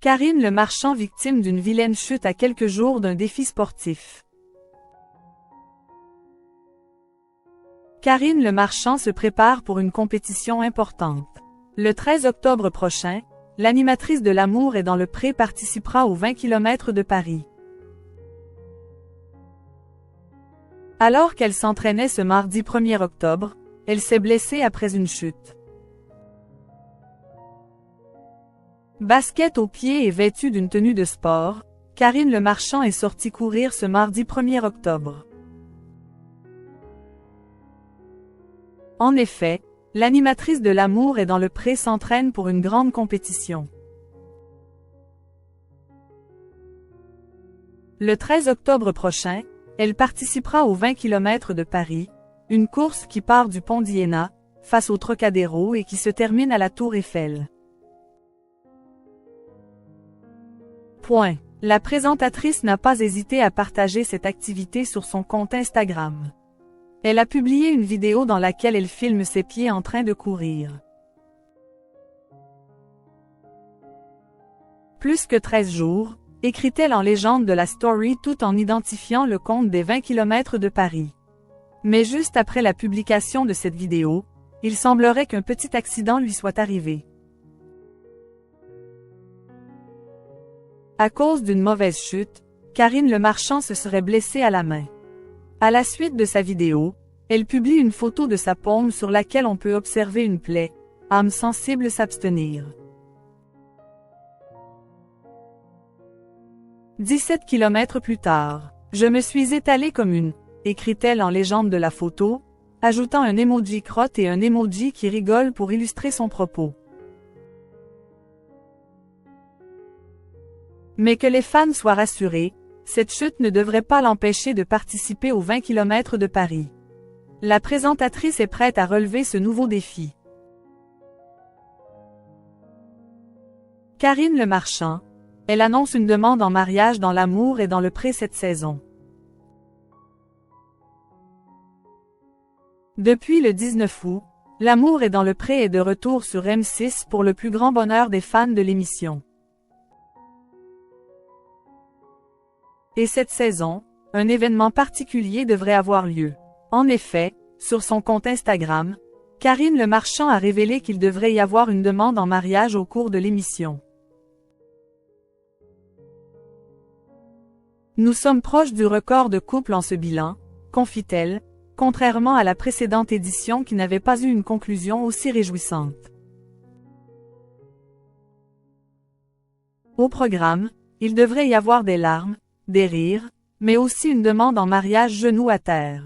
Karine Le Marchand victime d'une vilaine chute à quelques jours d'un défi sportif. Karine Le Marchand se prépare pour une compétition importante. Le 13 octobre prochain, l'animatrice de L'amour est dans le pré participera aux 20 km de Paris. Alors qu'elle s'entraînait ce mardi 1er octobre, elle s'est blessée après une chute. Basket aux pieds et vêtue d'une tenue de sport, Karine Le Marchand est sortie courir ce mardi 1er octobre. En effet, l'animatrice de L'amour est dans le pré s'entraîne pour une grande compétition. Le 13 octobre prochain, elle participera aux 20 km de Paris, une course qui part du pont d'Iéna, face au Trocadéro et qui se termine à la Tour Eiffel. La présentatrice n'a pas hésité à partager cette activité sur son compte Instagram. Elle a publié une vidéo dans laquelle elle filme ses pieds en train de courir. Plus que 13 jours, écrit-elle en légende de la story tout en identifiant le compte des 20 km de Paris. Mais juste après la publication de cette vidéo, il semblerait qu'un petit accident lui soit arrivé. À cause d'une mauvaise chute, Karine Le Marchand se serait blessée à la main. À la suite de sa vidéo, elle publie une photo de sa paume sur laquelle on peut observer une plaie, âme sensible s'abstenir. 17 km plus tard, je me suis étalée comme une, écrit-elle en légende de la photo, ajoutant un emoji crotte et un emoji qui rigole pour illustrer son propos. Mais que les fans soient rassurés, cette chute ne devrait pas l'empêcher de participer aux 20 km de Paris. La présentatrice est prête à relever ce nouveau défi. Karine Le Marchand, elle annonce une demande en mariage dans L'amour et dans le pré cette saison. Depuis le 19 août, L'amour est dans le pré est de retour sur M6 pour le plus grand bonheur des fans de l'émission. Et cette saison, un événement particulier devrait avoir lieu. En effet, sur son compte Instagram, Karine Le Marchand a révélé qu'il devrait y avoir une demande en mariage au cours de l'émission. Nous sommes proches du record de couple en ce bilan, confie-t-elle, contrairement à la précédente édition qui n'avait pas eu une conclusion aussi réjouissante. Au programme, il devrait y avoir des larmes, des rires, mais aussi une demande en mariage genoux à terre.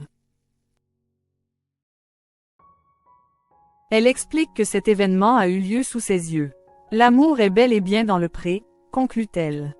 Elle explique que cet événement a eu lieu sous ses yeux. L'amour est bel et bien dans le pré, conclut-elle.